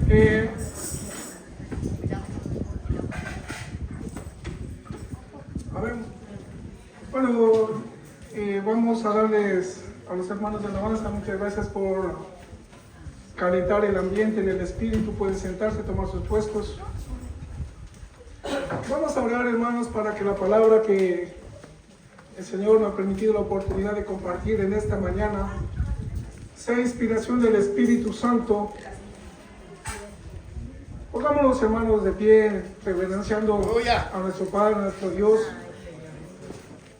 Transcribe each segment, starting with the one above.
Eh, a ver, bueno, vamos a darles a los hermanos de alabanza muchas gracias por calentar el ambiente en el espíritu. Pueden sentarse, tomar sus puestos. Vamos a orar, hermanos, para que la palabra que el Señor nos ha permitido la oportunidad de compartir en esta mañana sea inspiración del Espíritu Santo. Pongámonos, hermanos, de pie, reverenciando a nuestro Padre, a nuestro Dios.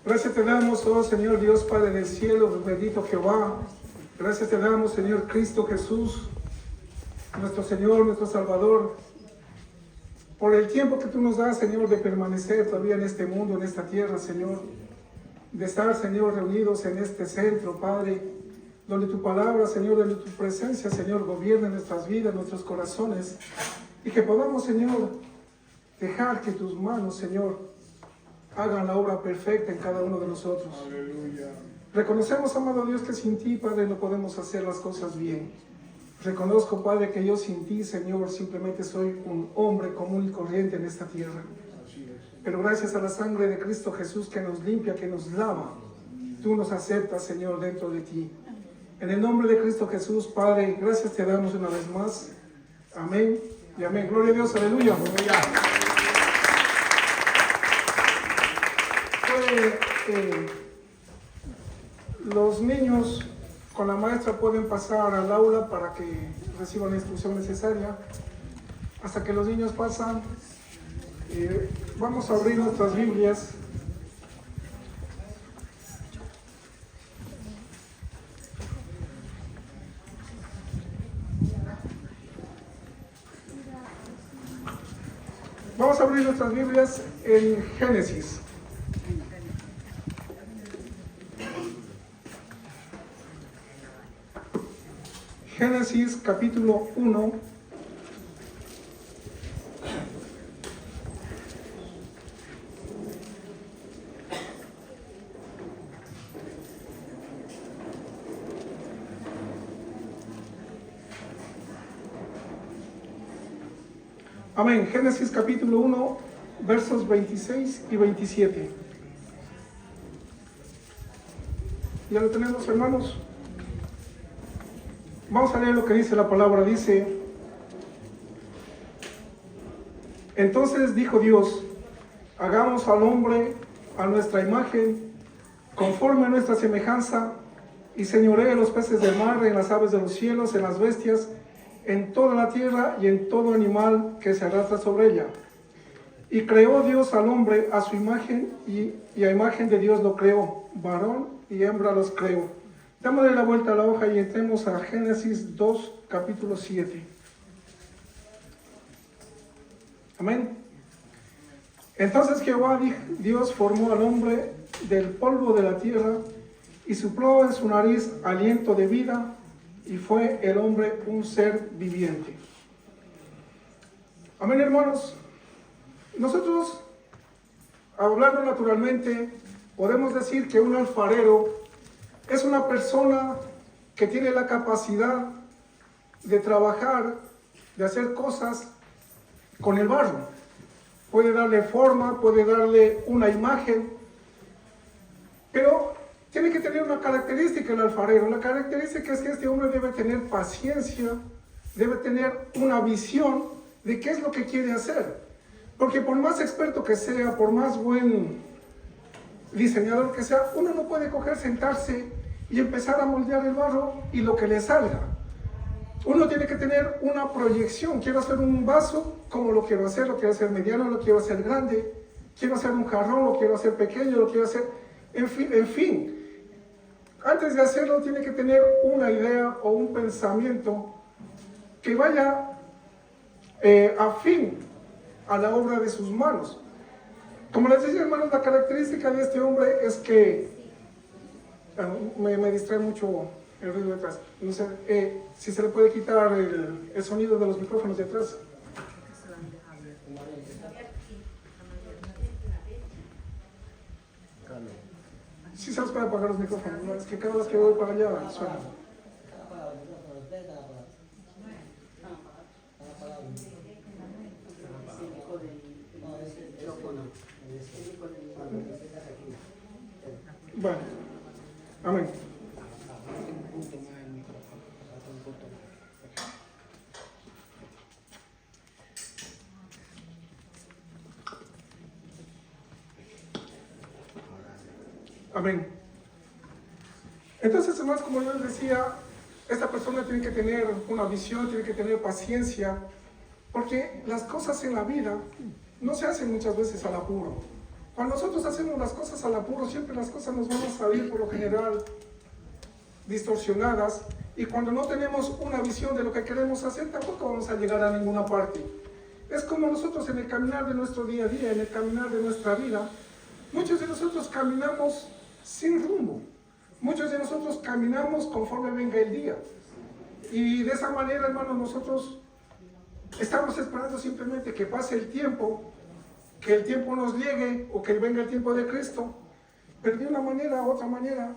Gracias te damos, oh Señor Dios, Padre del cielo, bendito Jehová. Gracias te damos, Señor Cristo Jesús, nuestro Señor, nuestro Salvador, por el tiempo que tú nos das, Señor, de permanecer todavía en este mundo, en esta tierra, Señor. De estar, Señor, reunidos en este centro, Padre, donde tu palabra, Señor, donde tu presencia, Señor, gobierna nuestras vidas, nuestros corazones. Y que podamos, Señor, dejar que tus manos, Señor, hagan la obra perfecta en cada uno de nosotros. Aleluya. Reconocemos, amado Dios, que sin ti, Padre, no podemos hacer las cosas bien. Reconozco, Padre, que yo sin ti, Señor, simplemente soy un hombre común y corriente en esta tierra. Pero gracias a la sangre de Cristo Jesús que nos limpia, que nos lava, tú nos aceptas, Señor, dentro de ti. En el nombre de Cristo Jesús, Padre, gracias te damos una vez más. Amén y amén. Gloria a Dios, aleluya. Los niños con la maestra pueden pasar al aula para que reciban la instrucción necesaria. Hasta que los niños pasan, vamos a abrir nuestras Biblias. Vamos a abrir nuestras Biblias en Génesis. Génesis capítulo 1. Amén. Génesis capítulo 1, versos 26 y 27. ¿Ya lo tenemos, hermanos? Vamos a leer lo que dice la palabra. Dice: entonces dijo Dios, hagamos al hombre a nuestra imagen, conforme a nuestra semejanza, y señoree en los peces del mar, en las aves de los cielos, en las bestias, en toda la tierra y en todo animal que se arrastra sobre ella. Y creó Dios al hombre a su imagen, y a imagen de Dios lo creó, varón y hembra los creó. Dámosle la vuelta a la hoja y entremos a Génesis 2, capítulo 7. Amén. Entonces Jehová Dios formó al hombre del polvo de la tierra y sopló en su nariz aliento de vida, y fue el hombre un ser viviente. Amén, hermanos. Nosotros, hablando naturalmente, podemos decir que un alfarero es una persona que tiene la capacidad de trabajar, de hacer cosas con el barro. Puede darle forma, puede darle una imagen, pero tiene que tener una característica el alfarero. La característica es que este hombre debe tener paciencia, debe tener una visión de qué es lo que quiere hacer. Porque por más experto que sea, por más buen diseñador que sea, uno no puede coger, sentarse y empezar a moldear el barro y lo que le salga. Uno tiene que tener una proyección. Quiero hacer un vaso, ¿cómo lo quiero hacer? Lo quiero hacer mediano, lo quiero hacer grande. Quiero hacer un jarrón, lo quiero hacer pequeño, lo quiero hacer... En fin. Antes de hacerlo tiene que tener una idea o un pensamiento que vaya afín a la obra de sus manos. Como les decía, hermanos, la característica de este hombre es que me distrae mucho el ruido de atrás. No sé, si se le puede quitar el sonido de los micrófonos de atrás. Sí se los puede apagar los micrófonos, ¿no? Es que cada vez que voy para allá suena. Bueno, amén. Amén. Entonces, hermanos, como yo les decía, esta persona tiene que tener una visión, tiene que tener paciencia, porque las cosas en la vida no se hacen muchas veces al apuro. Cuando nosotros hacemos las cosas al apuro, siempre las cosas nos van a salir por lo general distorsionadas, y cuando no tenemos una visión de lo que queremos hacer, tampoco vamos a llegar a ninguna parte. Es como nosotros en el caminar de nuestro día a día, en el caminar de nuestra vida, muchos de nosotros caminamos sin rumbo. Muchos de nosotros caminamos conforme venga el día. Y de esa manera, hermanos, nosotros estamos esperando simplemente que pase el tiempo, que el tiempo nos llegue o que venga el tiempo de Cristo. Pero de una manera u otra manera,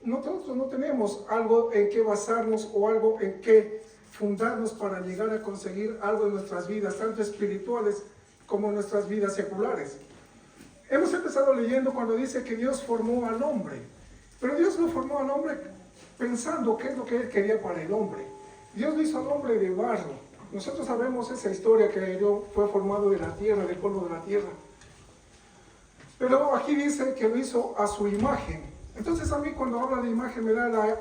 nosotros no tenemos algo en que basarnos o algo en que fundarnos para llegar a conseguir algo en nuestras vidas, tanto espirituales como en nuestras vidas seculares. Hemos empezado leyendo cuando dice que Dios formó al hombre, pero Dios no formó al hombre pensando qué es lo que Él quería para el hombre. Dios lo hizo al hombre de barro. Nosotros sabemos esa historia que Dios fue formado de la tierra, del polvo de la tierra. Pero aquí dice que lo hizo a su imagen. Entonces a mí cuando habla de imagen me da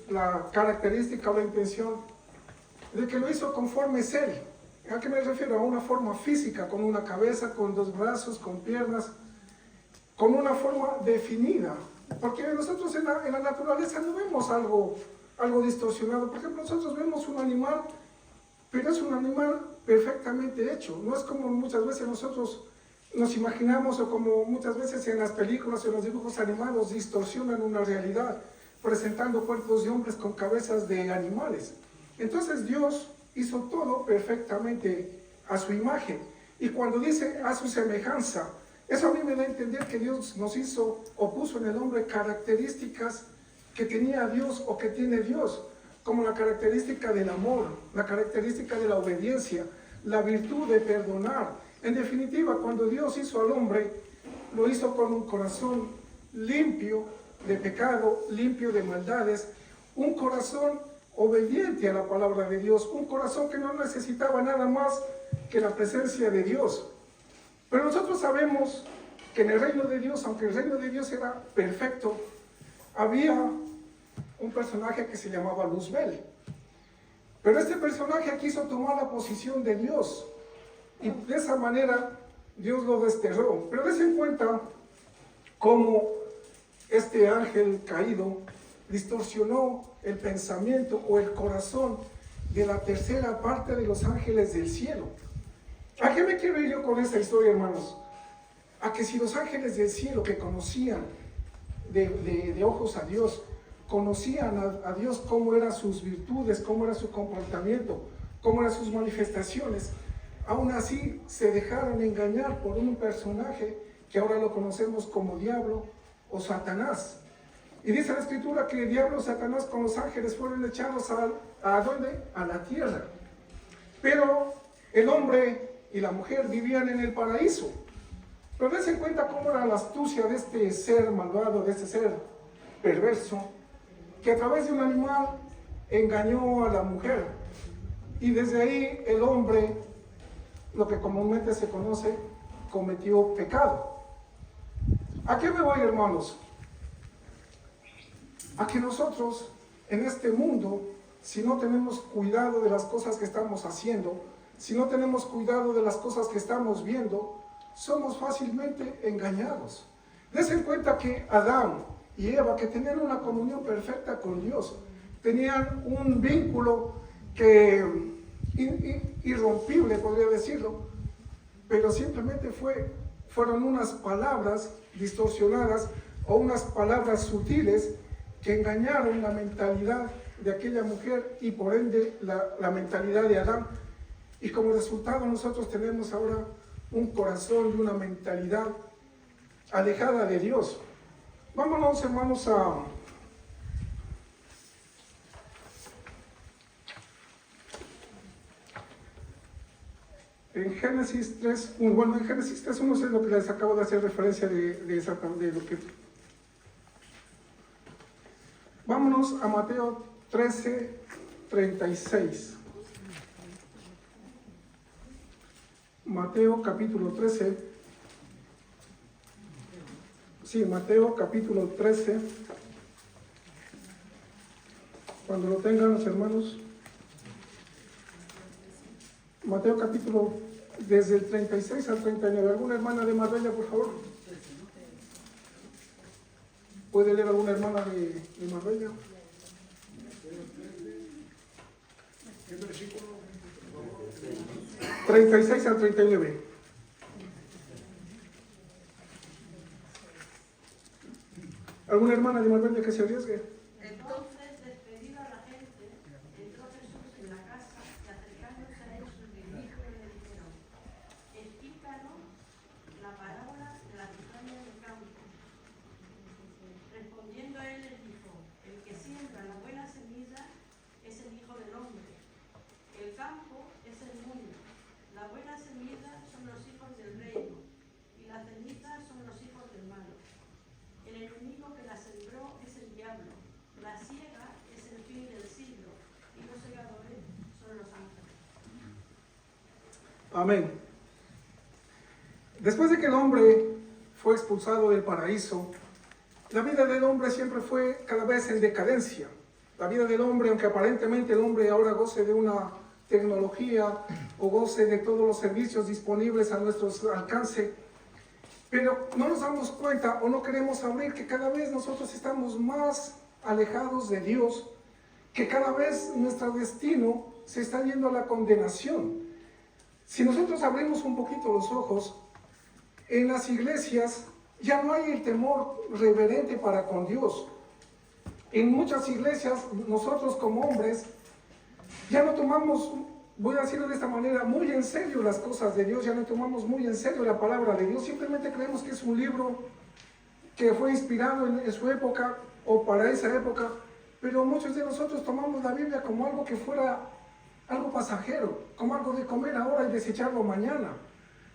la característica o la intención de que lo hizo conforme es Él. ¿A qué me refiero? A una forma física, con una cabeza, con dos brazos, con piernas, con una forma definida. Porque nosotros en la naturaleza no vemos algo distorsionado. Por ejemplo, nosotros vemos un animal, pero es un animal perfectamente hecho. No es como muchas veces nosotros nos imaginamos, o como muchas veces en las películas o en los dibujos animados distorsionan una realidad, presentando cuerpos de hombres con cabezas de animales. Entonces Dios hizo todo perfectamente a su imagen. Y cuando dice a su semejanza, eso a mí me da a entender que Dios nos hizo o puso en el hombre características que tenía Dios o que tiene Dios, como la característica del amor, la característica de la obediencia, la virtud de perdonar. En definitiva, cuando Dios hizo al hombre, lo hizo con un corazón limpio de pecado, limpio de maldades, un corazón obediente a la palabra de Dios, un corazón que no necesitaba nada más que la presencia de Dios. Pero nosotros sabemos que en el reino de Dios, aunque el reino de Dios era perfecto, había un personaje que se llamaba Luzbel. Pero este personaje quiso tomar la posición de Dios, y de esa manera Dios lo desterró. Pero des en cuenta cómo este ángel caído distorsionó el pensamiento o el corazón de la tercera parte de los ángeles del cielo. ¿A qué me quiero ir yo con esta historia, hermanos? A que si los ángeles del cielo, que conocían de ojos a Dios, conocían a Dios, cómo eran sus virtudes, cómo era su comportamiento, cómo eran sus manifestaciones, aún así se dejaron engañar por un personaje que ahora lo conocemos como diablo o Satanás. Y dice la Escritura que el diablo, Satanás, con los ángeles fueron echados ¿a dónde? A la tierra. Pero el hombre y la mujer vivían en el paraíso. Pero des en cuenta cómo era la astucia de este ser malvado, de este ser perverso, que a través de un animal engañó a la mujer. Y desde ahí el hombre, lo que comúnmente se conoce, cometió pecado. ¿A qué me voy, hermanos? A que nosotros en este mundo, si no tenemos cuidado de las cosas que estamos haciendo, si no tenemos cuidado de las cosas que estamos viendo, somos fácilmente engañados. Des en cuenta que Adán y Eva, que tenían una comunión perfecta con Dios, tenían un vínculo irrompible, podría decirlo, pero simplemente fueron unas palabras distorsionadas o unas palabras sutiles que engañaron la mentalidad de aquella mujer y por ende la mentalidad de Adán. Y como resultado nosotros tenemos ahora un corazón y una mentalidad alejada de Dios. Vámonos, hermanos, en Génesis 3.1. Bueno, en Génesis 3.1 es lo que les acabo de hacer referencia de lo que hermanos, a Mateo 13:36. Mateo capítulo 13. Sí, Mateo capítulo 13. Cuando lo tengan los hermanos. Mateo capítulo, desde el 36 al 39. ¿Alguna hermana de Marbella, por favor? ¿Puede leer alguna hermana de Marbella? ¿Qué versículo? 36 al 39. ¿Alguna hermana de Marbella que se arriesgue? Entonces, despedida la gente, entró Jesús en la casa y acercándose a ellos les dijo y le dijeron: explícanos la parábola de la cizaña del campo. Respondiendo él les dijo: el que siembra la buena semilla es el Hijo del Hombre. El campo es el mundo. La buena semilla son los hijos del reino y las cenizas son los hijos del mal. El enemigo que la sembró es el diablo. La siega es el fin del siglo y los segadores son los ángeles. Amén. Después de que el hombre fue expulsado del paraíso, la vida del hombre siempre fue cada vez en decadencia. La vida del hombre, aunque aparentemente el hombre ahora goce de una tecnología o goce de todos los servicios disponibles a nuestro alcance, pero no nos damos cuenta o no queremos abrir que cada vez nosotros estamos más alejados de Dios, que cada vez nuestro destino se está yendo a la condenación. Si nosotros abrimos un poquito los ojos, en las iglesias ya no hay el temor reverente para con Dios. En muchas iglesias nosotros como hombres ya no tomamos, voy a decirlo de esta manera, muy en serio las cosas de Dios, ya no tomamos muy en serio la palabra de Dios, simplemente creemos que es un libro que fue inspirado en su época o para esa época, pero muchos de nosotros tomamos la Biblia como algo que fuera algo pasajero, como algo de comer ahora y desecharlo mañana.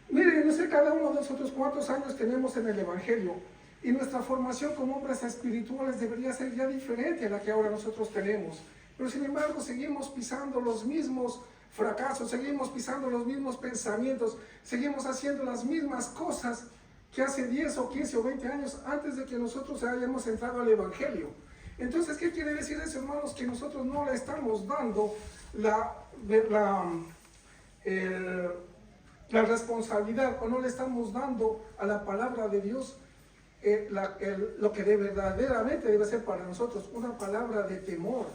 Miren, no sé cada uno de nosotros cuántos años tenemos en el Evangelio, y nuestra formación como hombres espirituales debería ser ya diferente a la que ahora nosotros tenemos. Pero sin embargo seguimos pisando los mismos fracasos, seguimos pisando los mismos pensamientos, seguimos haciendo las mismas cosas que hace 10 o 15 o 20 años antes de que nosotros hayamos entrado al Evangelio. Entonces, ¿qué quiere decir eso, hermanos? Que nosotros no le estamos dando la responsabilidad, o no le estamos dando a la palabra de Dios lo que verdaderamente debe ser para nosotros, una palabra de temor.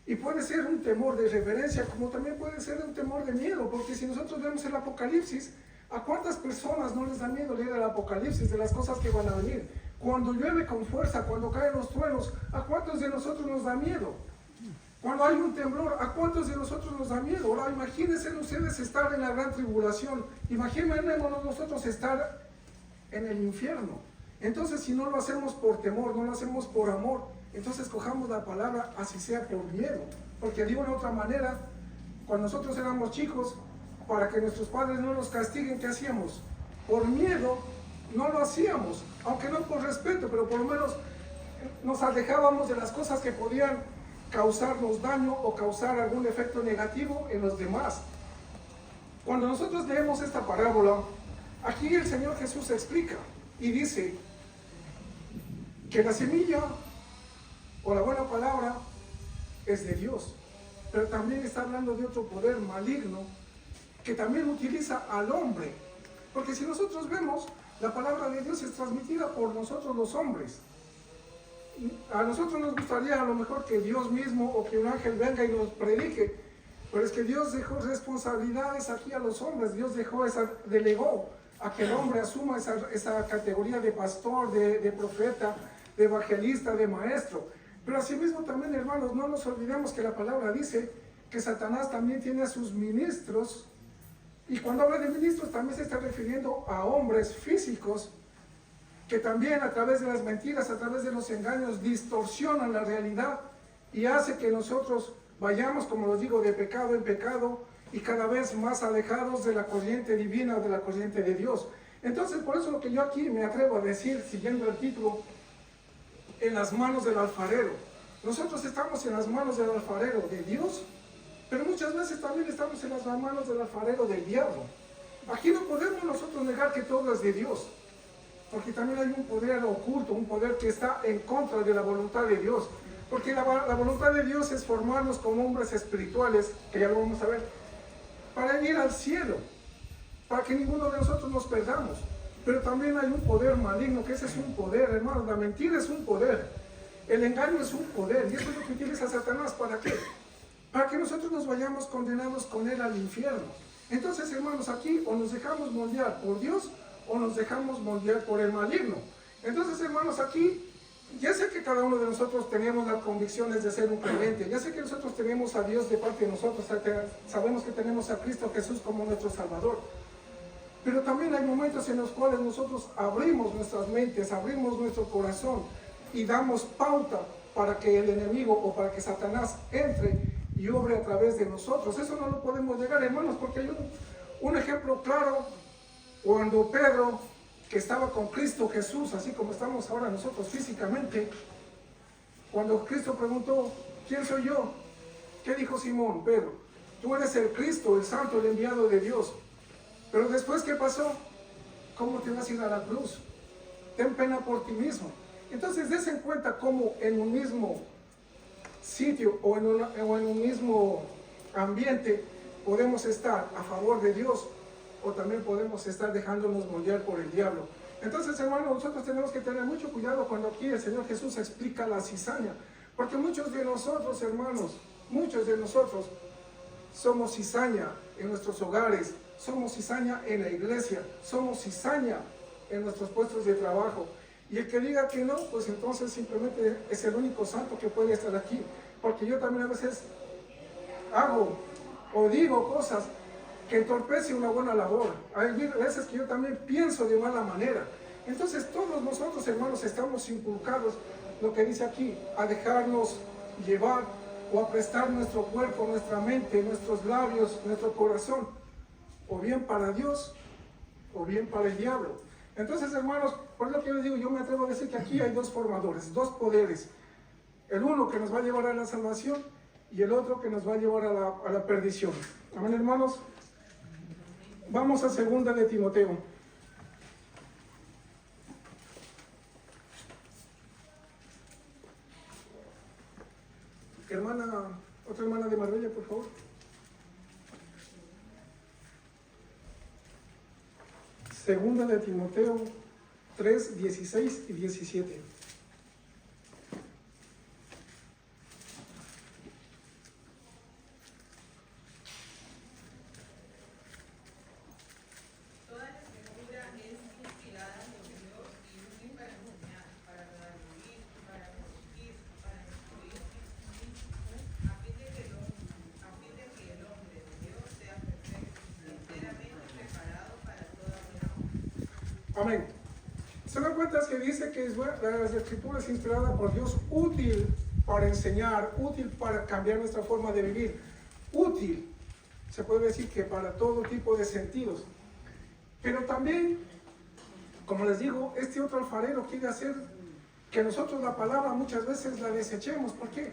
Y puede ser un temor de reverencia, como también puede ser un temor de miedo, porque si nosotros vemos el Apocalipsis, ¿a cuántas personas no les da miedo leer el Apocalipsis de las cosas que van a venir? Cuando llueve con fuerza, cuando caen los truenos, ¿a cuántos de nosotros nos da miedo? Cuando hay un temblor, ¿a cuántos de nosotros nos da miedo? Ahora imagínense ustedes estar en la gran tribulación, imaginémonos nosotros estar en el infierno. Entonces, si no lo hacemos por temor, no lo hacemos por amor, entonces cojamos la palabra así sea por miedo. Porque de una u otra manera, cuando nosotros éramos chicos, para que nuestros padres no nos castiguen, ¿qué hacíamos? Por miedo no lo hacíamos, aunque no por respeto, pero por lo menos nos alejábamos de las cosas que podían causarnos daño o causar algún efecto negativo en los demás. Cuando nosotros leemos esta parábola, aquí el Señor Jesús explica y dice que la semilla o la buena palabra es de Dios, pero también está hablando de otro poder maligno que también utiliza al hombre, porque si nosotros vemos, la palabra de Dios es transmitida por nosotros los hombres. A nosotros nos gustaría a lo mejor que Dios mismo o que un ángel venga y nos predique, pero es que Dios dejó responsabilidades aquí a los hombres. Dios delegó a que el hombre asuma esa categoría de pastor, de profeta, de evangelista, de maestro. Pero asimismo también, hermanos, no nos olvidemos que la palabra dice que Satanás también tiene a sus ministros, y cuando habla de ministros también se está refiriendo a hombres físicos que también a través de las mentiras, a través de los engaños, distorsionan la realidad y hace que nosotros vayamos, como los digo, de pecado en pecado y cada vez más alejados de la corriente divina, de la corriente de Dios. Entonces, por eso lo que yo aquí me atrevo a decir, siguiendo el título, en las manos del alfarero. Nosotros estamos en las manos del alfarero de Dios, pero muchas veces también estamos en las manos del alfarero del diablo. Aquí no podemos nosotros negar que todo es de Dios, porque también hay un poder oculto, un poder que está en contra de la voluntad de Dios. Porque la voluntad de Dios es formarnos como hombres espirituales, que ya lo vamos a ver, para ir al cielo, para que ninguno de nosotros nos perdamos. Pero también hay un poder maligno, que ese es un poder, hermano. La mentira es un poder, el engaño es un poder, y eso es lo que utiliza Satanás. ¿Para qué? Para que nosotros nos vayamos condenados con él al infierno. Entonces, hermanos, aquí o nos dejamos moldear por Dios, o nos dejamos moldear por el maligno. Entonces, hermanos, aquí ya sé que cada uno de nosotros tenemos las convicciones de ser un creyente, ya sé que nosotros tenemos a Dios de parte de nosotros, sabemos que tenemos a Cristo Jesús como nuestro Salvador, pero también hay momentos en los cuales nosotros abrimos nuestras mentes, abrimos nuestro corazón y damos pauta para que el enemigo o para que Satanás entre y obre a través de nosotros. Eso no lo podemos negar, hermanos, porque hay un ejemplo claro cuando Pedro, que estaba con Cristo Jesús, así como estamos ahora nosotros físicamente, cuando Cristo preguntó, ¿quién soy yo? ¿Qué dijo Simón? Pedro, tú eres el Cristo, el Santo, el enviado de Dios. Pero después, ¿qué pasó? ¿Cómo te vas a ir a la cruz? Ten pena por ti mismo. Entonces, des en cuenta cómo en un mismo sitio o en un mismo ambiente podemos estar a favor de Dios, o también podemos estar dejándonos moldear por el diablo. Entonces, hermanos, nosotros tenemos que tener mucho cuidado cuando aquí el Señor Jesús explica la cizaña, porque muchos de nosotros, hermanos, muchos de nosotros somos cizaña en nuestros hogares, somos cizaña en la iglesia, somos cizaña en nuestros puestos de trabajo. Y el que diga que no, pues entonces simplemente es el único santo que puede estar aquí, porque yo también a veces hago o digo cosas que entorpece una buena labor. Hay veces que yo también pienso de mala manera. Entonces todos nosotros, hermanos, estamos inculcados, lo que dice aquí, a dejarnos llevar o a prestar nuestro cuerpo, nuestra mente, nuestros labios, nuestro corazón, o bien para Dios o bien para el diablo. Entonces, hermanos, por lo que yo les digo, yo me atrevo a decir que aquí hay dos formadores, dos poderes. El uno que nos va a llevar a la salvación y el otro que nos va a llevar a la perdición. Amén, hermanos. Vamos a 2 de Timoteo. Otra hermana de Marbella, por favor. 2 de Timoteo 3, 16 y 17. Amén. Se dan cuenta que dice que las escrituras inspiradas por Dios, útil para enseñar, útil para cambiar nuestra forma de vivir, útil, se puede decir que para todo tipo de sentidos. Pero también, como les digo, este otro alfarero quiere hacer que nosotros la palabra muchas veces la desechemos. ¿Por qué?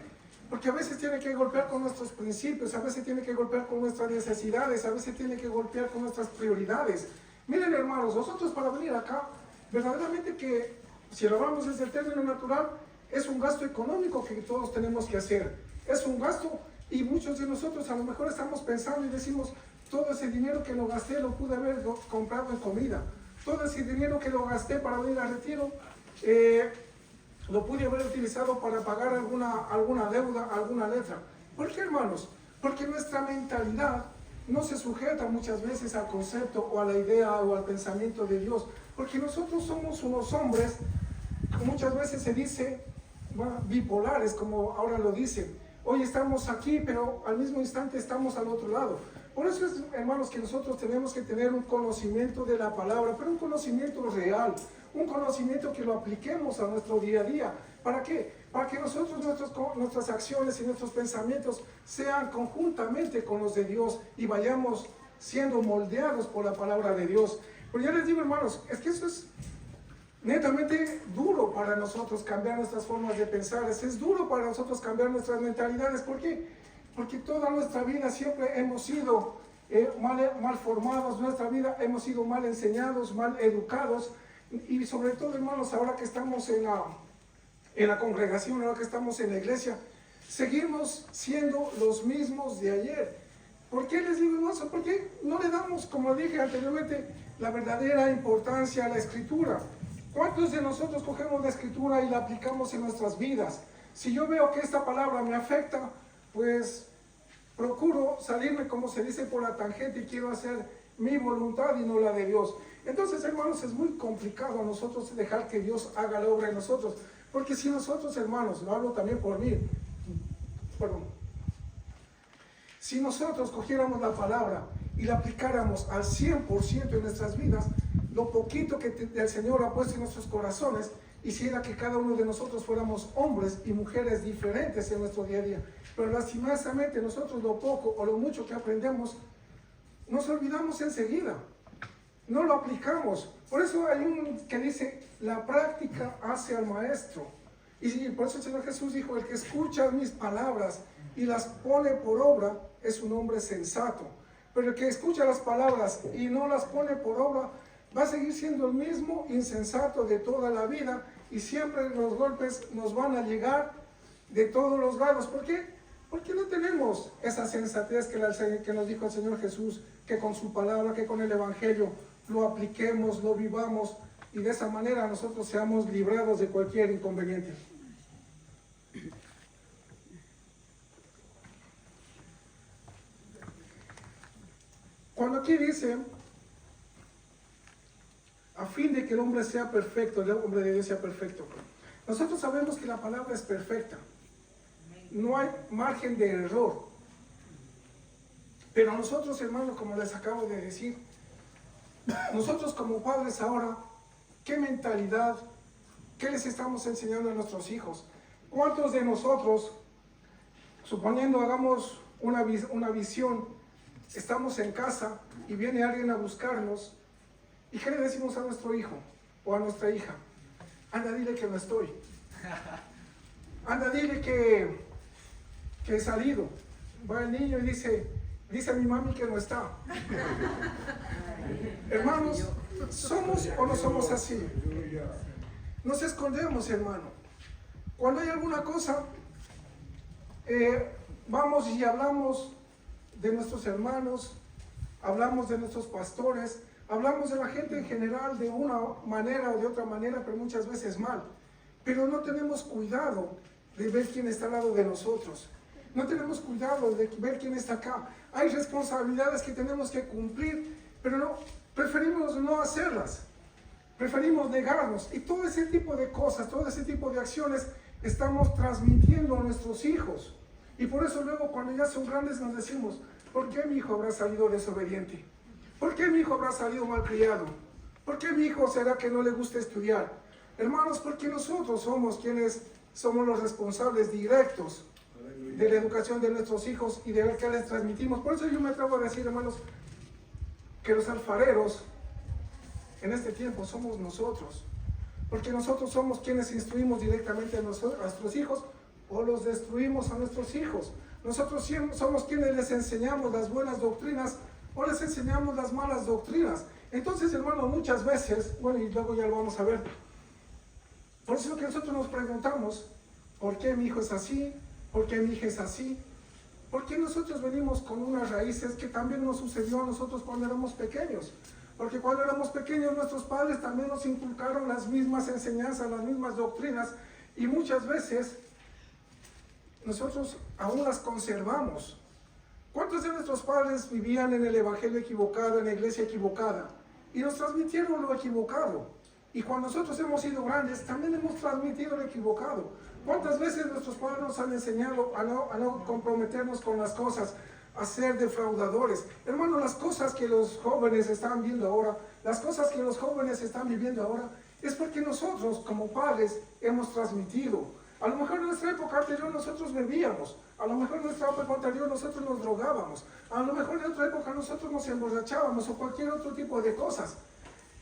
Porque a veces tiene que golpear con nuestros principios, a veces tiene que golpear con nuestras necesidades, a veces tiene que golpear con nuestras prioridades. Miren, hermanos, nosotros para venir acá, verdaderamente que, si lo hablamos desde el término natural, es un gasto económico que todos tenemos que hacer. Es un gasto, y muchos de nosotros a lo mejor estamos pensando y decimos, todo ese dinero que lo gasté lo pude haber comprado en comida. Todo ese dinero que lo gasté para venir al retiro, lo pude haber utilizado para pagar alguna deuda, alguna letra. ¿Por qué, hermanos? Porque nuestra mentalidad no se sujeta muchas veces al concepto o a la idea o al pensamiento de Dios, porque nosotros somos unos hombres, muchas veces se dice, bipolares, como ahora lo dicen. Hoy estamos aquí, pero al mismo instante estamos al otro lado. Por eso es, hermanos, que nosotros tenemos que tener un conocimiento de la palabra, pero un conocimiento real, un conocimiento que lo apliquemos a nuestro día a día. ¿Para qué? Para que nosotros, nuestras acciones y nuestros pensamientos sean conjuntamente con los de Dios y vayamos siendo moldeados por la palabra de Dios. Pero ya les digo, hermanos, es que eso es netamente duro para nosotros cambiar nuestras formas de pensar, es duro para nosotros cambiar nuestras mentalidades. ¿Por qué? Porque toda nuestra vida siempre hemos sido mal formados, nuestra vida hemos sido mal enseñados, mal educados, y sobre todo, hermanos, ahora que estamos en la congregación, ahora que estamos en la iglesia, seguimos siendo los mismos de ayer. ¿Por qué les digo eso? Porque no le damos, como dije anteriormente, la verdadera importancia a la Escritura. ¿Cuántos de nosotros cogemos la Escritura y la aplicamos en nuestras vidas? Si yo veo que esta palabra me afecta, pues procuro salirme, como se dice, por la tangente y quiero hacer mi voluntad y no la de Dios. Entonces, hermanos, es muy complicado a nosotros dejar que Dios haga la obra en nosotros. Porque si nosotros, hermanos, lo hablo también por mí, si nosotros cogiéramos la palabra y la aplicáramos al 100% en nuestras vidas, lo poquito que el Señor ha puesto en nuestros corazones, hiciera que cada uno de nosotros fuéramos hombres y mujeres diferentes en nuestro día a día. Pero lastimosamente nosotros lo poco o lo mucho que aprendemos, nos olvidamos enseguida. No lo aplicamos. Por eso hay un que dice, la práctica hace al maestro. Y por eso el Señor Jesús dijo, el que escucha mis palabras y las pone por obra, es un hombre sensato. Pero el que escucha las palabras y no las pone por obra, va a seguir siendo el mismo insensato de toda la vida, y siempre los golpes nos van a llegar de todos los lados. ¿Por qué? Porque no tenemos esa sensatez que nos dijo el Señor Jesús, que con su palabra, que con el Evangelio lo apliquemos, lo vivamos, y de esa manera nosotros seamos librados de cualquier inconveniente. Cuando aquí dice, a fin de que el hombre sea perfecto, el hombre de Dios sea perfecto, nosotros sabemos que la palabra es perfecta. No hay margen de error. Pero nosotros, hermanos, como les acabo de decir, nosotros como padres ahora, ¿qué mentalidad, qué les estamos enseñando a nuestros hijos? ¿Cuántos de nosotros, suponiendo hagamos una visión, estamos en casa y viene alguien a buscarnos, y qué le decimos a nuestro hijo o a nuestra hija? Anda, dile que no estoy. Anda, dile que he salido. Va el niño y dice a mi mami que no está. Hermanos, ¿somos o no somos así? Nos escondemos, hermano. Cuando hay alguna cosa, vamos y hablamos de nuestros hermanos, hablamos de nuestros pastores, hablamos de la gente en general de una manera o de otra manera, pero muchas veces mal. Pero no tenemos cuidado de ver quién está al lado de nosotros. No tenemos cuidado de ver quién está acá. Hay responsabilidades que tenemos que cumplir, pero preferimos no hacerlas. Preferimos negarnos. Y todo ese tipo de cosas, todo ese tipo de acciones estamos transmitiendo a nuestros hijos. Y por eso luego cuando ya son grandes nos decimos, ¿por qué mi hijo habrá salido desobediente? ¿Por qué mi hijo habrá salido malcriado? ¿Por qué mi hijo será que no le gusta estudiar? Hermanos, porque nosotros somos quienes somos los responsables directos de la educación de nuestros hijos y de lo que les transmitimos. Por eso yo me atrevo a decir, hermanos, que los alfareros en este tiempo somos nosotros. Porque nosotros somos quienes instruimos directamente a nuestros hijos o los destruimos a nuestros hijos. Nosotros somos quienes les enseñamos las buenas doctrinas o les enseñamos las malas doctrinas. Entonces, hermanos, muchas veces, bueno, y luego ya lo vamos a ver, por eso que nosotros nos preguntamos, ¿por qué mi hijo es así? ¿Por qué mi hija es así? Porque nosotros venimos con unas raíces que también nos sucedió a nosotros cuando éramos pequeños. Porque cuando éramos pequeños nuestros padres también nos inculcaron las mismas enseñanzas, las mismas doctrinas, y muchas veces nosotros aún las conservamos. ¿Cuántos de nuestros padres vivían en el evangelio equivocado, en la iglesia equivocada? Y nos transmitieron lo equivocado. Y cuando nosotros hemos sido grandes, también hemos transmitido lo equivocado. ¿Cuántas veces nuestros padres nos han enseñado a no comprometernos con las cosas, a ser defraudadores? Hermano, las cosas que los jóvenes están viendo ahora, las cosas que los jóvenes están viviendo ahora, es porque nosotros como padres hemos transmitido. A lo mejor en nuestra época anterior nosotros bebíamos, a lo mejor en nuestra época anterior nosotros nos drogábamos, a lo mejor en otra época nosotros nos emborrachábamos o cualquier otro tipo de cosas.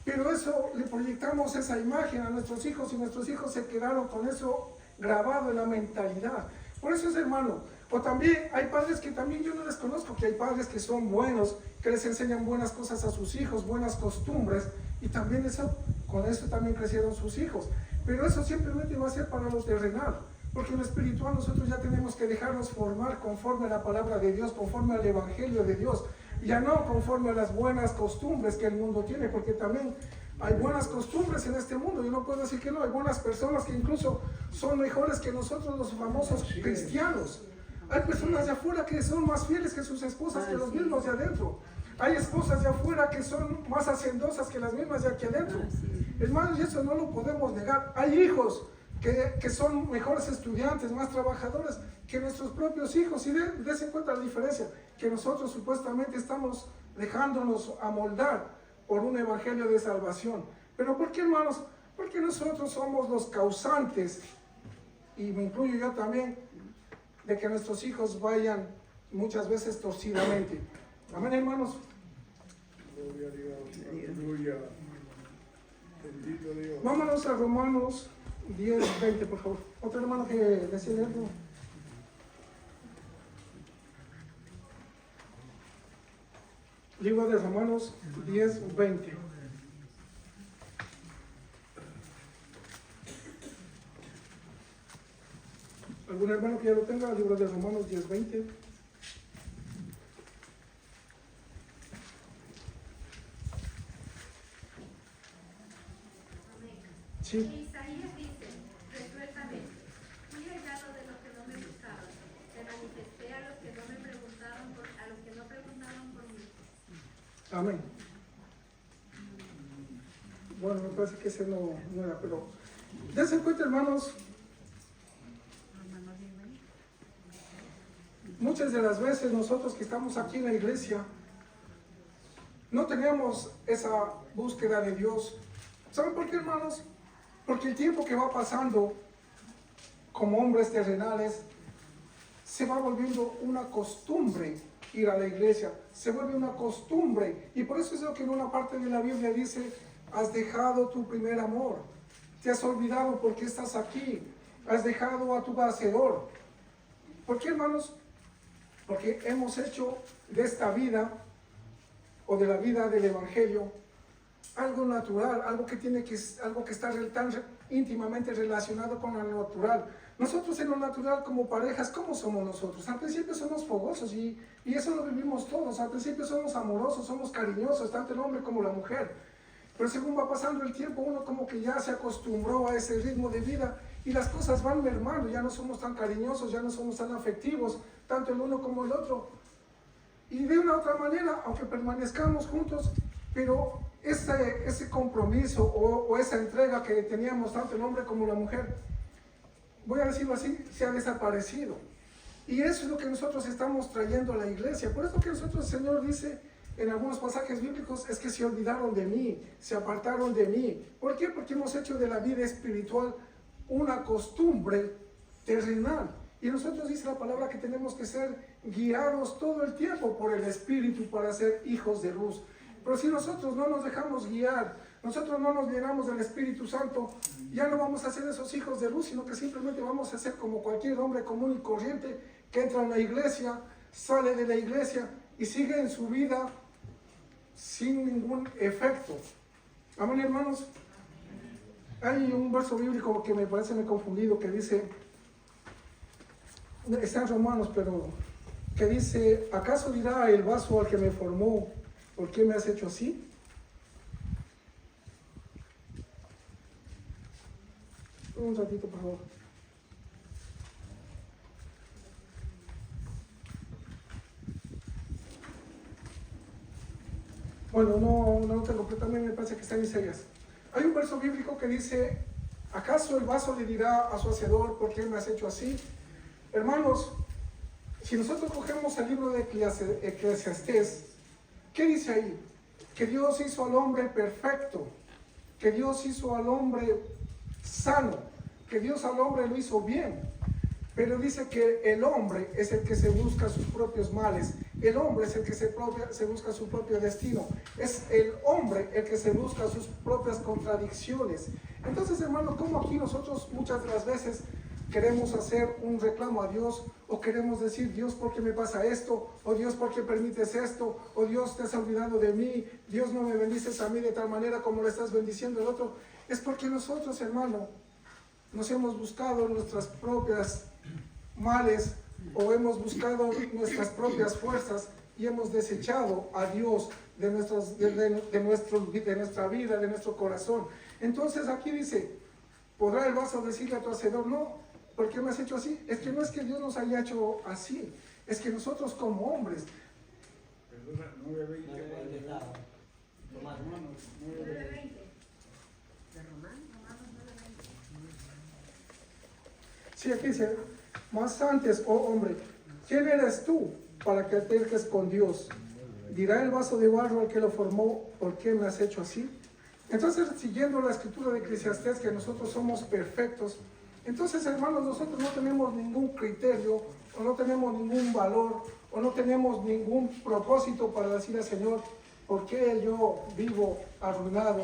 Pero eso, le proyectamos esa imagen a nuestros hijos y nuestros hijos se quedaron con eso grabado en la mentalidad. Por eso es, hermano, o también hay padres que también yo no les conozco, que hay padres que son buenos, que les enseñan buenas cosas a sus hijos, buenas costumbres, y también eso, con eso también crecieron sus hijos. Pero eso simplemente va a ser para lo terrenal, porque en lo espiritual nosotros ya tenemos que dejarnos formar conforme a la palabra de Dios, conforme al evangelio de Dios, ya no conforme a las buenas costumbres que el mundo tiene, porque también hay buenas costumbres en este mundo. Yo no puedo decir que no, hay buenas personas que incluso son mejores que nosotros los famosos cristianos. Hay personas de afuera que son más fieles que sus esposas que los mismos de adentro. Hay esposas de afuera que son más hacendosas que las mismas de aquí adentro. Hermanos, y eso no lo podemos negar. Hay hijos que son mejores estudiantes, más trabajadores que nuestros propios hijos. Y dense cuenta la diferencia, que nosotros supuestamente estamos dejándonos amoldar por un evangelio de salvación. ¿Pero por qué, hermanos? Porque nosotros somos los causantes, y me incluyo yo también, de que nuestros hijos vayan muchas veces torcidamente. Amén, hermanos. Gloria a Dios. Aleluya. Bendito Dios. Vámonos a Romanos 10, 20, por favor. Otro hermano que decía algo. Libro de Romanos 10, 20. ¿Algún hermano que ya lo tenga? Libro de Romanos 10, 20. Sí. Isaías dice, resueltamente, fui hallado de los que no me buscaban, me manifesté a los que no me preguntaron, a los que no preguntaban por mí. Amén. Bueno, me parece que ese no era, pero dense cuenta, hermanos, muchas de las veces nosotros que estamos aquí en la iglesia no tenemos esa búsqueda de Dios. ¿Saben por qué, hermanos? Porque el tiempo que va pasando como hombres terrenales se va volviendo una costumbre ir a la iglesia, se vuelve una costumbre, y por eso es lo que en una parte de la Biblia dice: has dejado tu primer amor, te has olvidado por qué estás aquí, has dejado a tu hacedor. ¿Por qué, hermanos? Porque hemos hecho de esta vida o de la vida del evangelio algo natural, algo que está tan íntimamente relacionado con lo natural. Nosotros en lo natural como parejas, ¿cómo somos nosotros? Al principio somos fogosos y eso lo vivimos todos. Al principio somos amorosos, somos cariñosos, tanto el hombre como la mujer. Pero según va pasando el tiempo, uno como que ya se acostumbró a ese ritmo de vida y las cosas van mermando. Ya no somos tan cariñosos, ya no somos tan afectivos, tanto el uno como el otro. Y de una u otra manera, aunque permanezcamos juntos, pero ese compromiso o esa entrega que teníamos tanto el hombre como la mujer, voy a decirlo así, se ha desaparecido. Y eso es lo que nosotros estamos trayendo a la iglesia. Por eso que nosotros, el Señor dice en algunos pasajes bíblicos, es que se olvidaron de mí, se apartaron de mí. ¿Por qué? Porque hemos hecho de la vida espiritual una costumbre terrenal. Y nosotros dice la palabra que tenemos que ser guiados todo el tiempo por el Espíritu para ser hijos de luz. Pero si nosotros no nos dejamos guiar, nosotros no nos llenamos del Espíritu Santo, ya no vamos a ser esos hijos de luz, sino que simplemente vamos a ser como cualquier hombre común y corriente que entra en la iglesia, sale de la iglesia y sigue en su vida sin ningún efecto. Amén, hermanos. Hay un verso bíblico que me parece muy confundido, que dice, está en Romanos, pero que dice: ¿acaso dirá el vaso al que me formó, ¿por qué me has hecho así? Un ratito, por favor. Bueno, no tengo, pero también me parece que está en Isaías. Hay un verso bíblico que dice: ¿acaso el vaso le dirá a su hacedor, ¿por qué me has hecho así? Hermanos, si nosotros cogemos el libro de Eclesiastés, ¿qué dice ahí? Que Dios hizo al hombre perfecto, que Dios hizo al hombre sano, que Dios al hombre lo hizo bien. Pero dice que el hombre es el que se busca sus propios males, El hombre es el que se busca su propio destino. Es el hombre el que se busca sus propias contradicciones. Entonces, hermano, como aquí nosotros muchas de las veces queremos hacer un reclamo a Dios, o queremos decir, Dios, ¿por qué me pasa esto? O Dios, ¿por qué permites esto? O Dios, te has olvidado de mí. Dios, no me bendices a mí de tal manera como le estás bendiciendo al otro. Es porque nosotros, hermano, nos hemos buscado nuestras propias males, o hemos buscado nuestras propias fuerzas y hemos desechado a Dios de nuestra vida, de nuestro corazón. Entonces aquí dice, ¿podrá el vaso decirle a tu hacedor, no, ¿por qué me has hecho así? Es que no es que Dios nos haya hecho así, es que nosotros como hombres, Perdona, 9:20. Romanos 9:20. sí, aquí dice, más antes, oh hombre, ¿quién eres tú para que alterques con Dios? Dirá el vaso de barro al que lo formó, ¿por qué me has hecho así? Entonces, siguiendo la escritura de Eclesiastés, que nosotros somos perfectos, entonces, hermanos, nosotros no tenemos ningún criterio, o no tenemos ningún valor, o no tenemos ningún propósito para decir al Señor, ¿por qué yo vivo arruinado?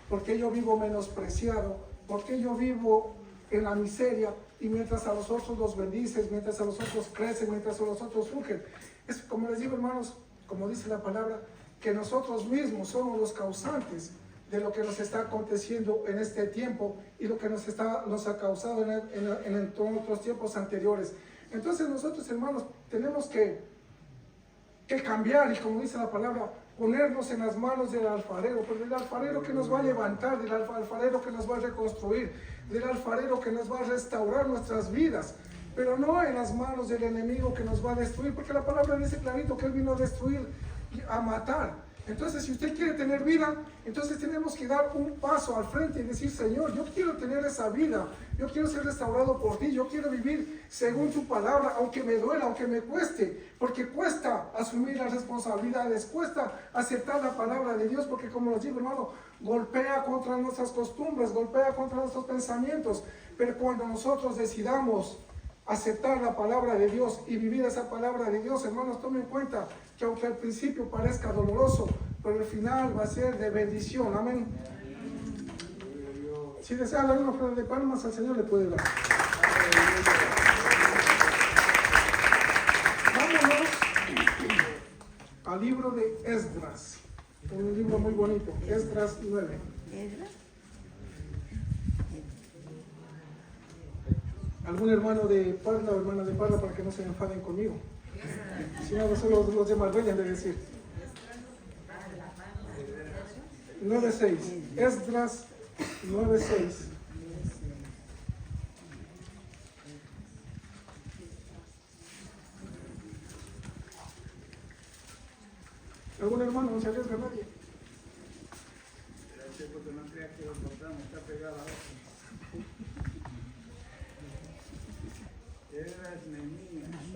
¿Por qué yo vivo menospreciado? ¿Por qué yo vivo en la miseria? Y mientras a los otros los bendices, mientras a los otros crecen, mientras a los otros surgen. Es como les digo, hermanos, como dice la palabra, que nosotros mismos somos los causantes de lo que nos está aconteciendo en este tiempo y lo que nos ha causado en otros tiempos anteriores. Entonces nosotros, hermanos, tenemos que cambiar, y como dice la palabra, ponernos en las manos del alfarero, pero del alfarero que nos va a levantar, del alfarero que nos va a reconstruir, del alfarero que nos va a restaurar nuestras vidas, pero no en las manos del enemigo que nos va a destruir, porque la palabra dice clarito que él vino a destruir, a matar. Entonces, si usted quiere tener vida, entonces tenemos que dar un paso al frente y decir, Señor, yo quiero tener esa vida, yo quiero ser restaurado por ti, yo quiero vivir según tu palabra, aunque me duela, aunque me cueste, porque cuesta asumir las responsabilidades, cuesta aceptar la palabra de Dios, porque como les digo, hermano, golpea contra nuestras costumbres, golpea contra nuestros pensamientos, pero cuando nosotros decidamos aceptar la palabra de Dios y vivir esa palabra de Dios, hermanos, tomen en cuenta que aunque al principio parezca doloroso, pero el final va a ser de bendición. Amén. Si desea dar una ofrenda de palmas, al Señor le puede dar. Vámonos al libro de Esdras, un libro muy bonito, Esdras 9. ¿Algún hermano de Parla o hermana de Parla para que no se enfaden conmigo? Si no, solo los demás vayan de decir. 9:6. Esdras 9:6. ¿Algún hermano? No se arriesga nadie. Porque no creas que lo encontramos, está pegada a otro.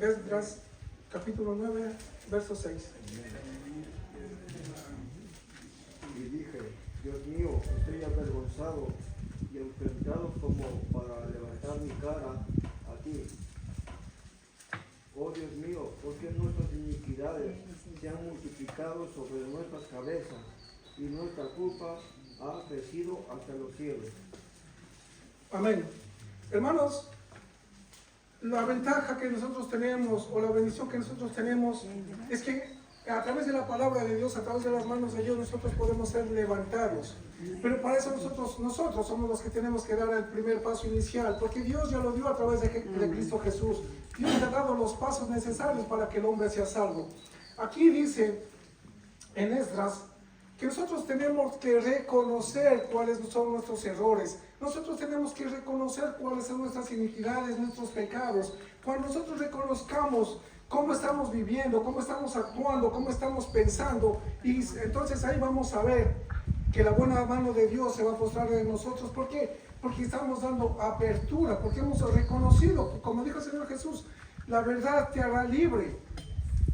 Esdras, capítulo 9, verso 6. Y dije, Dios mío, estoy avergonzado y enfrentado como para levantar mi cara a ti. Oh Dios mío, ¿por qué nuestras iniquidades se han multiplicado sobre nuestras cabezas y nuestra culpa ha crecido hasta los cielos? Amén. Hermanos, la ventaja que nosotros tenemos, o la bendición que nosotros tenemos, es que a través de la palabra de Dios, a través de las manos de Dios, nosotros podemos ser levantados. Pero para eso nosotros somos los que tenemos que dar el primer paso inicial, porque Dios ya lo dio a través de Cristo Jesús. Dios le ha dado los pasos necesarios para que el hombre sea salvo. Aquí dice en Esdras que nosotros tenemos que reconocer cuáles son nuestros errores. Nosotros tenemos que reconocer cuáles son nuestras iniquidades, nuestros pecados. Cuando nosotros reconozcamos cómo estamos viviendo, cómo estamos actuando, cómo estamos pensando, y entonces ahí vamos a ver que la buena mano de Dios se va a postrar en nosotros. ¿Por qué? Porque estamos dando apertura, porque hemos reconocido, como dijo el Señor Jesús, la verdad te hará libre.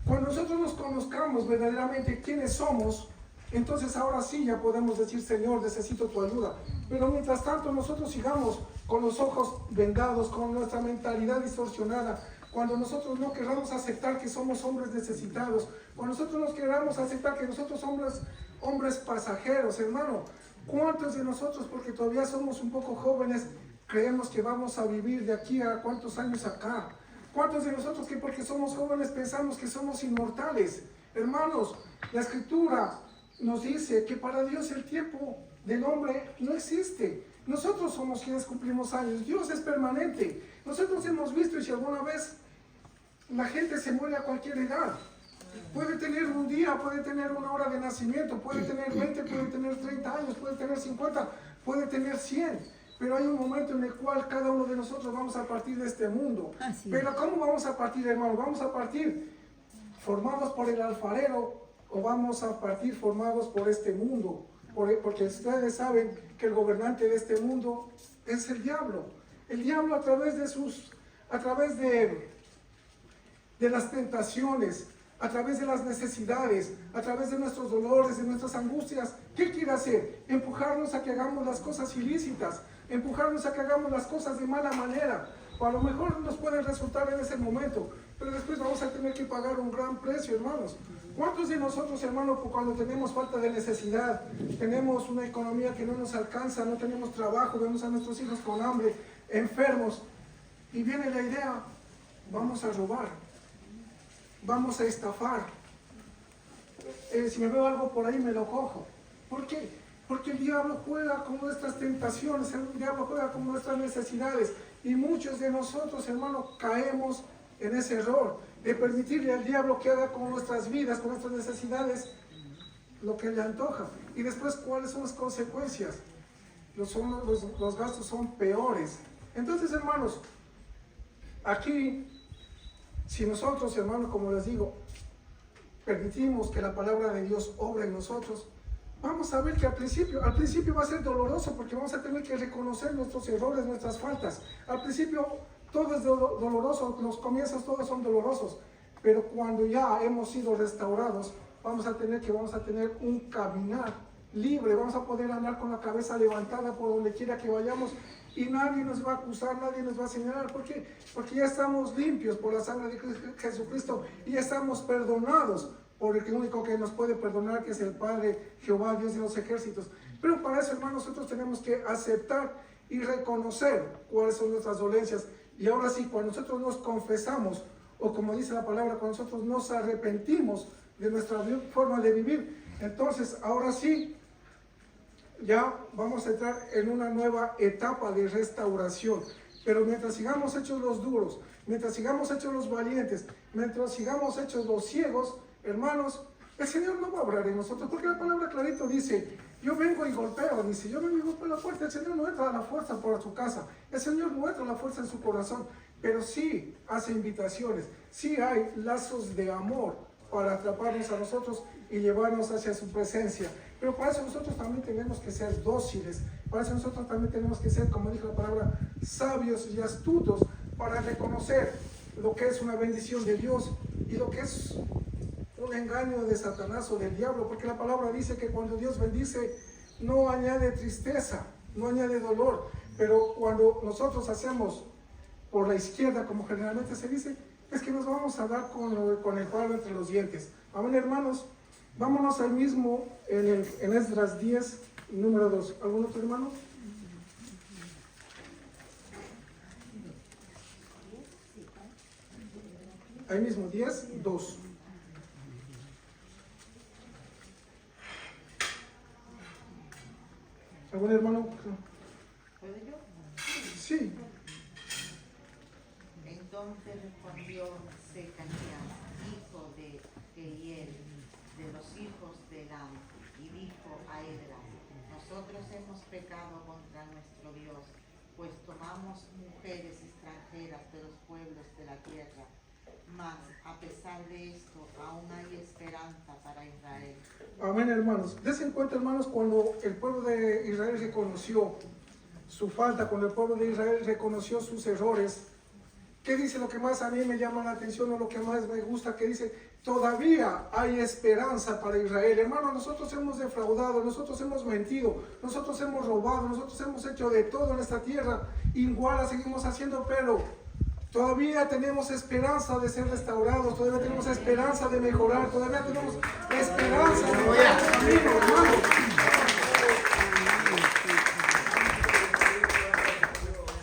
Cuando nosotros nos conozcamos verdaderamente quiénes somos, entonces ahora sí ya podemos decir, Señor, necesito tu ayuda. Pero mientras tanto nosotros sigamos con los ojos vendados, con nuestra mentalidad distorsionada, cuando nosotros no queramos aceptar que somos hombres necesitados, cuando nosotros no queramos aceptar que nosotros somos hombres pasajeros, hermano. ¿Cuántos de nosotros, porque todavía somos un poco jóvenes, creemos que vamos a vivir de aquí a cuántos años acá? ¿Cuántos de nosotros que porque somos jóvenes pensamos que somos inmortales? Hermanos, la Escritura nos dice que para Dios el tiempo del hombre no existe. Nosotros somos quienes cumplimos años. Dios es permanente. Nosotros hemos visto, y si alguna vez la gente se muere a cualquier edad, puede tener un día, puede tener una hora de nacimiento, puede tener 20, puede tener 30 años, puede tener 50, puede tener 100. Pero hay un momento en el cual cada uno de nosotros vamos a partir de este mundo. Pero ¿cómo vamos a partir, hermano? ¿Vamos a partir formados por el alfarero o vamos a partir formados por este mundo? Porque ustedes saben que el gobernante de este mundo es el diablo. El diablo a través de las tentaciones, a través de las necesidades, a través de nuestros dolores, de nuestras angustias, ¿qué quiere hacer? Empujarnos a que hagamos las cosas ilícitas, empujarnos a que hagamos las cosas de mala manera. O a lo mejor nos puede resultar en ese momento, pero después vamos a tener que pagar un gran precio, hermanos. ¿Cuántos de nosotros, hermanos, cuando tenemos falta de necesidad, tenemos una economía que no nos alcanza, no tenemos trabajo, vemos a nuestros hijos con hambre, enfermos, y viene la idea, vamos a robar, vamos a estafar, si me veo algo por ahí me lo cojo? ¿Por qué? Porque el diablo juega con nuestras tentaciones, el diablo juega con nuestras necesidades, y muchos de nosotros, hermanos, caemos en ese error de permitirle al diablo que haga con nuestras vidas, con nuestras necesidades, lo que le antoja. Y después, ¿cuáles son las consecuencias? Los gastos son peores. Entonces, hermanos, aquí, si nosotros, hermanos, como les digo, permitimos que la palabra de Dios obre en nosotros, vamos a ver que al principio va a ser doloroso, porque vamos a tener que reconocer nuestros errores, nuestras faltas. Al principio todo es doloroso, los comienzos todos son dolorosos, pero cuando ya hemos sido restaurados, vamos a tener un caminar libre, vamos a poder andar con la cabeza levantada por donde quiera que vayamos, y nadie nos va a acusar, nadie nos va a señalar. ¿Por qué? Porque ya estamos limpios por la sangre de Jesucristo y ya estamos perdonados por el único que nos puede perdonar, que es el Padre Jehová, Dios de los ejércitos. Pero para eso, hermanos, nosotros tenemos que aceptar y reconocer cuáles son nuestras dolencias. Y ahora sí, cuando nosotros nos confesamos, o como dice la palabra, cuando nosotros nos arrepentimos de nuestra forma de vivir, entonces ahora sí, ya vamos a entrar en una nueva etapa de restauración. Pero mientras sigamos hechos los duros, mientras sigamos hechos los valientes, mientras sigamos hechos los ciegos, hermanos, el Señor no va a obrar en nosotros, porque la palabra clarito dice, yo vengo y golpeo, dice, yo vengo y golpeo la puerta. El Señor no entra a la fuerza por su casa, el Señor no entra a la fuerza en su corazón, pero sí hace invitaciones, sí hay lazos de amor para atraparnos a nosotros y llevarnos hacia su presencia. Pero para eso nosotros también tenemos que ser dóciles, para eso nosotros también tenemos que ser, como dijo la palabra, sabios y astutos, para reconocer lo que es una bendición de Dios y lo que es un engaño de Satanás o del diablo, porque la palabra dice que cuando Dios bendice no añade tristeza, no añade dolor, pero cuando nosotros hacemos por la izquierda, como generalmente se dice, es que nos vamos a dar con el palo entre los dientes. Amén, hermanos. Vámonos al mismo en Esdras 10, número 2. ¿Algún otro hermano? Ahí mismo, 10, 2. ¿Algún hermano? ¿Puedo yo? Sí. Entonces respondió Secanías, hijo de Jehiel, de los hijos de Elam, y dijo a Esdras: nosotros hemos pecado contra nuestro Dios, pues tomamos mujeres extranjeras de los pueblos de la tierra. Mas, a pesar de esto, aún hay esperanza para Israel. Amén, hermanos. Desen cuenta, hermanos, cuando el pueblo de Israel reconoció su falta, cuando el pueblo de Israel reconoció sus errores, ¿qué dice lo que más a mí me llama la atención o lo que más me gusta? Que dice, todavía hay esperanza para Israel. Hermanos, nosotros hemos defraudado, nosotros hemos mentido, nosotros hemos robado, nosotros hemos hecho de todo en esta tierra. Igual la seguimos haciendo, pero Todavía tenemos esperanza de ser restaurados, todavía tenemos esperanza de mejorar, todavía tenemos esperanza de mejorar el camino, hermanos.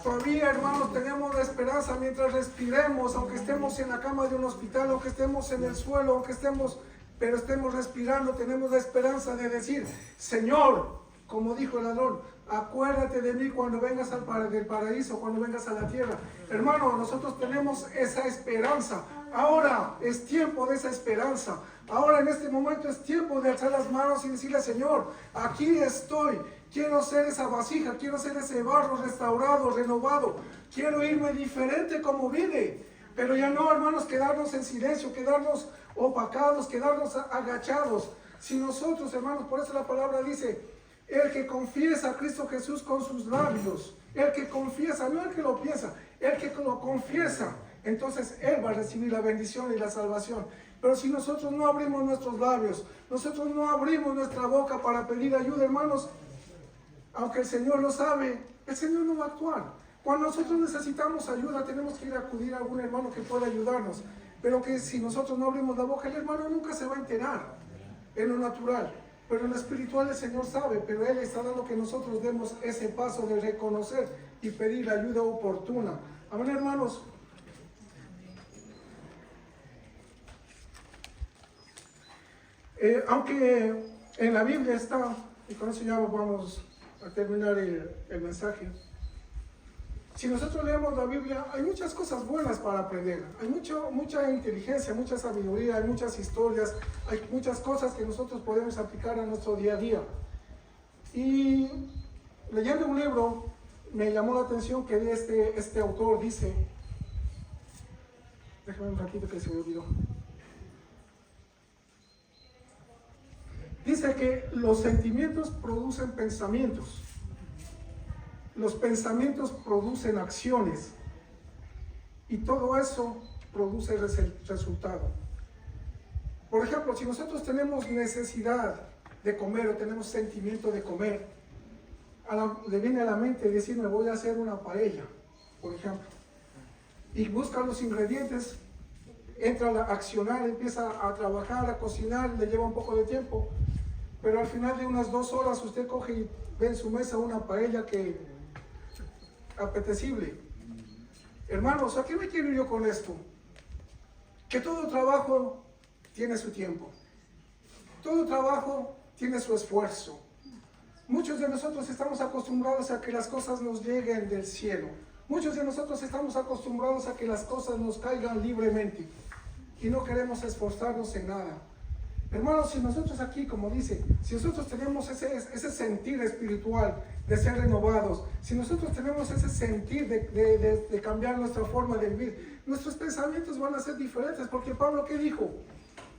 Todavía, hermanos, tenemos la esperanza mientras respiremos, aunque estemos en la cama de un hospital, aunque estemos en el suelo, aunque estemos respirando, tenemos la esperanza de decir, Señor, como dijo el ladrón, acuérdate de mí cuando vengas del paraíso, cuando vengas a la tierra. Hermano, nosotros tenemos esa esperanza. Ahora es tiempo de esa esperanza. Ahora en este momento es tiempo de alzar las manos y decirle, Señor, aquí estoy. Quiero ser esa vasija, quiero ser ese barro restaurado, renovado. Quiero irme diferente como vine. Pero ya no, hermanos, quedarnos en silencio, quedarnos opacados, quedarnos agachados. Si nosotros, hermanos, por eso la palabra dice, el que confiesa a Cristo Jesús con sus labios, el que confiesa, no el que lo piensa, el que lo confiesa, entonces él va a recibir la bendición y la salvación. Pero si nosotros no abrimos nuestros labios, nosotros no abrimos nuestra boca para pedir ayuda, hermanos, aunque el Señor lo sabe, el Señor no va a actuar. Cuando nosotros necesitamos ayuda, tenemos que ir a acudir a algún hermano que pueda ayudarnos. Pero que si nosotros no abrimos la boca, el hermano nunca se va a enterar en lo natural. Pero en lo espiritual el Señor sabe, pero Él está dando que nosotros demos ese paso de reconocer y pedir la ayuda oportuna. Amén, hermanos. Aunque en la Biblia está, y con eso ya vamos a terminar el mensaje. Si nosotros leemos la Biblia, hay muchas cosas buenas para aprender. Hay mucha inteligencia, mucha sabiduría, hay muchas historias, hay muchas cosas que nosotros podemos aplicar a nuestro día a día. Y leyendo un libro, me llamó la atención que este autor dice, déjame un ratito que se me olvidó. Dice que los sentimientos producen pensamientos. Los pensamientos producen acciones y todo eso produce resultado. Por ejemplo, si nosotros tenemos necesidad de comer o tenemos sentimiento de comer, le viene a la mente decir, me voy a hacer una paella, por ejemplo, y busca los ingredientes, entra a accionar, empieza a trabajar, a cocinar, le lleva un poco de tiempo, pero al final de unas 2 horas usted coge y ve en su mesa una paella que apetecible. Hermanos, ¿a qué me quiero yo con esto? Que todo trabajo tiene su tiempo. Todo trabajo tiene su esfuerzo. Muchos de nosotros estamos acostumbrados a que las cosas nos lleguen del cielo. Muchos de nosotros estamos acostumbrados a que las cosas nos caigan libremente y no queremos esforzarnos en nada. Hermanos, si nosotros aquí, como dice, si nosotros tenemos ese sentir espiritual de ser renovados, si nosotros tenemos ese sentir de cambiar nuestra forma de vivir, nuestros pensamientos van a ser diferentes, porque Pablo, ¿qué dijo?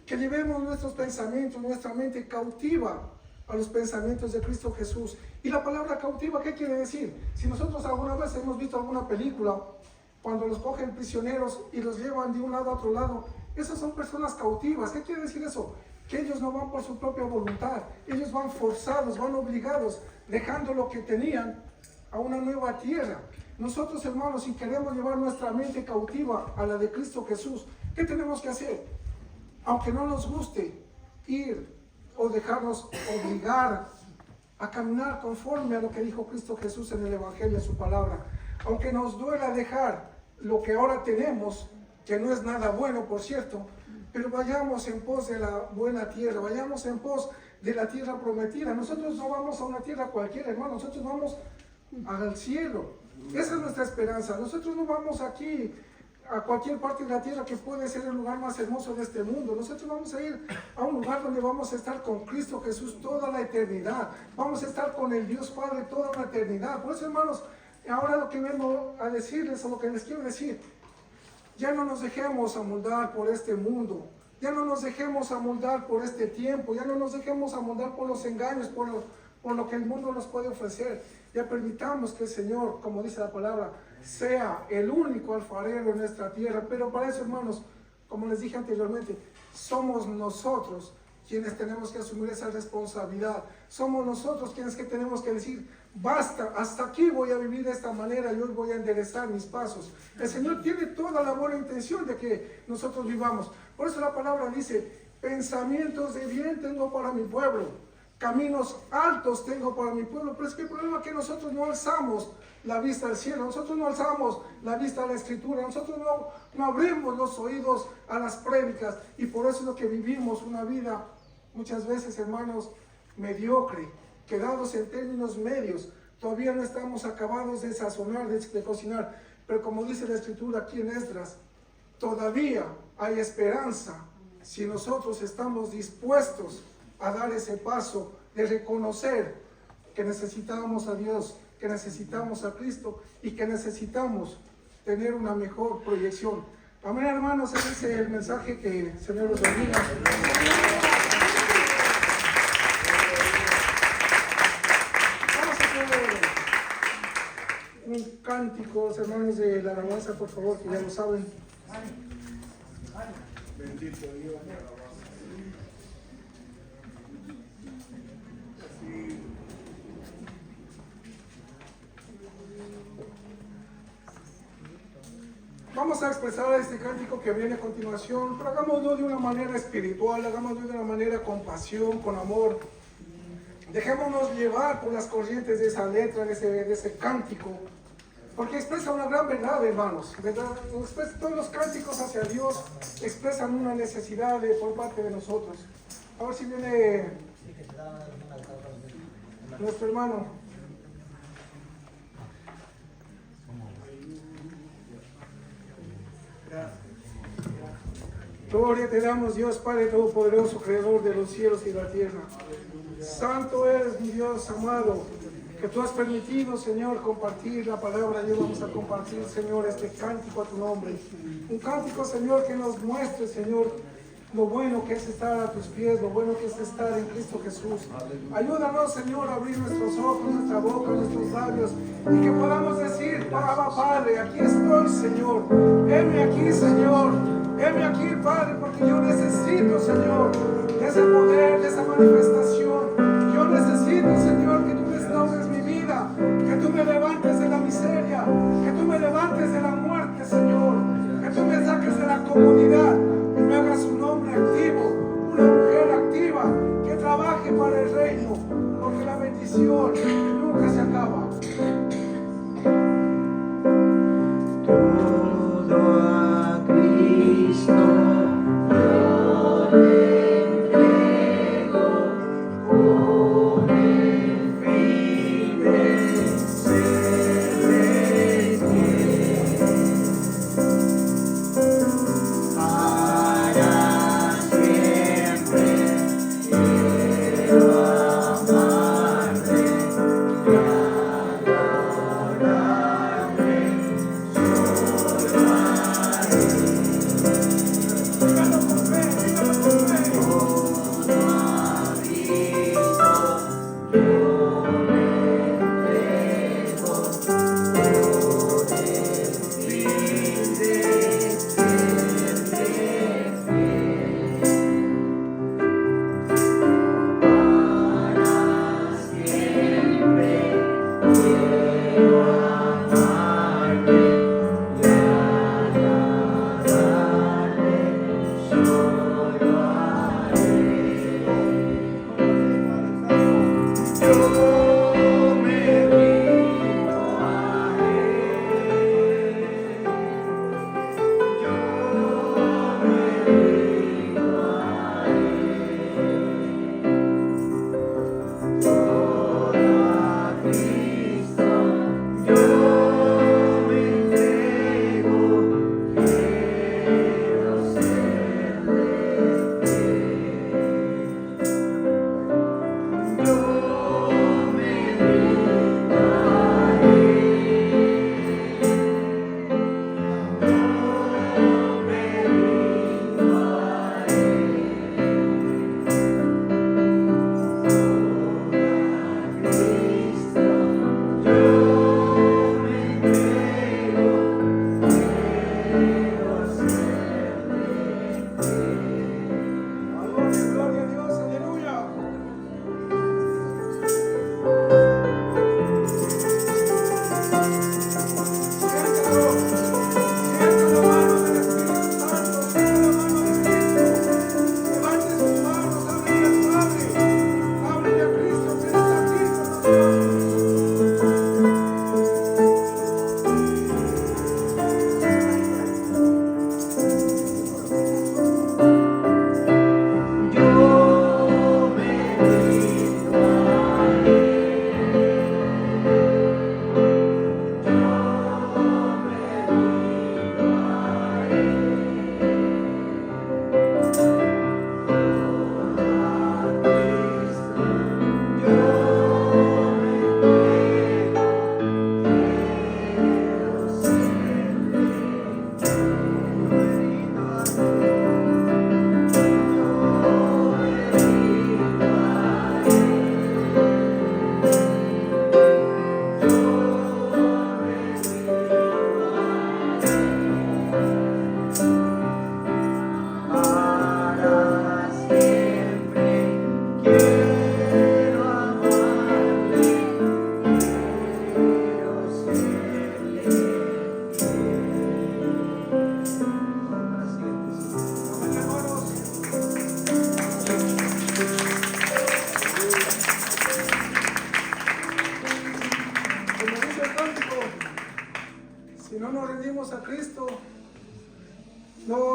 Que llevemos nuestros pensamientos, nuestra mente cautiva a los pensamientos de Cristo Jesús. Y la palabra cautiva, ¿qué quiere decir? Si nosotros alguna vez hemos visto alguna película, cuando los cogen prisioneros y los llevan de un lado a otro lado, esas son personas cautivas. ¿Qué quiere decir eso? Que ellos no van por su propia voluntad, ellos van forzados, van obligados, dejando lo que tenían a una nueva tierra. Nosotros, hermanos, si queremos llevar nuestra mente cautiva a la de Cristo Jesús, ¿qué tenemos que hacer? Aunque no nos guste ir o dejarnos obligar a caminar conforme a lo que dijo Cristo Jesús en el Evangelio, en su palabra, aunque nos duela dejar lo que ahora tenemos, que no es nada bueno, por cierto, pero vayamos en pos de la buena tierra, vayamos en pos de la tierra prometida. Nosotros no vamos a una tierra cualquiera, hermano, nosotros vamos al cielo. Esa es nuestra esperanza. Nosotros no vamos aquí a cualquier parte de la tierra que puede ser el lugar más hermoso de este mundo. Nosotros vamos a ir a un lugar donde vamos a estar con Cristo Jesús toda la eternidad. Vamos a estar con el Dios Padre toda la eternidad. Por eso, hermanos, ahora lo que vengo a decirles, o lo que les quiero decir, ya no nos dejemos amoldar por este mundo, ya no nos dejemos amoldar por este tiempo, ya no nos dejemos amoldar por los engaños, por lo que el mundo nos puede ofrecer. Ya permitamos que el Señor, como dice la palabra, sea el único alfarero en nuestra tierra. Pero para eso, hermanos, como les dije anteriormente, somos nosotros quienes tenemos que asumir esa responsabilidad. Somos nosotros quienes que tenemos que decir, basta, hasta aquí voy a vivir de esta manera y hoy voy a enderezar mis pasos. El Señor tiene toda la buena intención de que nosotros vivamos. Por eso la palabra dice, pensamientos de bien tengo para mi pueblo, caminos altos tengo para mi pueblo. Pero es que el problema es que nosotros no alzamos la vista al cielo, nosotros no alzamos la vista a la escritura, nosotros no abrimos los oídos a las prédicas, y por eso es lo que vivimos una vida muchas veces, hermanos, mediocre, quedados en términos medios. Todavía no estamos acabados de sazonar, de cocinar, pero como dice la escritura aquí en Esdras, todavía hay esperanza si nosotros estamos dispuestos a dar ese paso de reconocer que necesitamos a Dios, que necesitamos a Cristo y que necesitamos tener una mejor proyección. Amén, hermanos, ese es el mensaje que el Señor los bendiga. Vamos a hacer un cántico, los hermanos de la alabanza, por favor, que ya lo saben. Bendito Dios, te alabamos. Así. Vamos a expresar este cántico que viene a continuación, pero hagámoslo de una manera espiritual, hagámoslo de una manera con pasión, con amor. Dejémonos llevar por las corrientes de esa letra, de ese cántico, porque expresa una gran verdad, hermanos. ¿Verdad? Todos los cánticos hacia Dios expresan una necesidad por parte de nosotros. A ver si viene nuestro hermano. Gloria te damos, Dios Padre Todopoderoso, Creador de los cielos y la tierra. Santo eres, mi Dios amado, que tú has permitido, Señor, compartir la palabra. Y hoy vamos a compartir, Señor, este cántico a tu nombre. Un cántico, Señor, que nos muestre, Señor, lo bueno que es estar a tus pies, lo bueno que es estar en Cristo Jesús. Ayúdanos, Señor, a abrir nuestros ojos, nuestra boca, nuestros labios, y que podamos decir, Padre, aquí estoy, Señor. Heme aquí, Señor. Heme aquí, Padre, porque yo necesito, Señor, de ese poder, de esa manifestación. Yo necesito, Señor, que tú restaures mi vida, que tú me levantes de la miseria, que tú me levantes de la muerte, Señor, que tú me saques de la comodidad y me hagas un hombre activo, una mujer activa, que trabaje para el reino, porque la bendición nunca se acaba.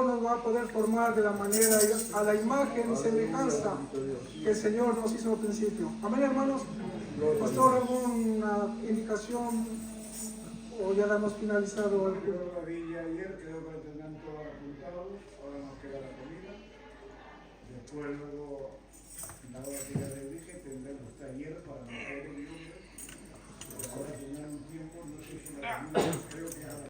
nos va a poder formar de la manera, a la imagen y semejanza que el Señor nos hizo al principio. Amén, hermanos. Pastor, ¿alguna indicación o ya la hemos finalizado? Yo la vi ayer, creo que lo tendrán todos apuntados. Ahora nos queda la comida. Después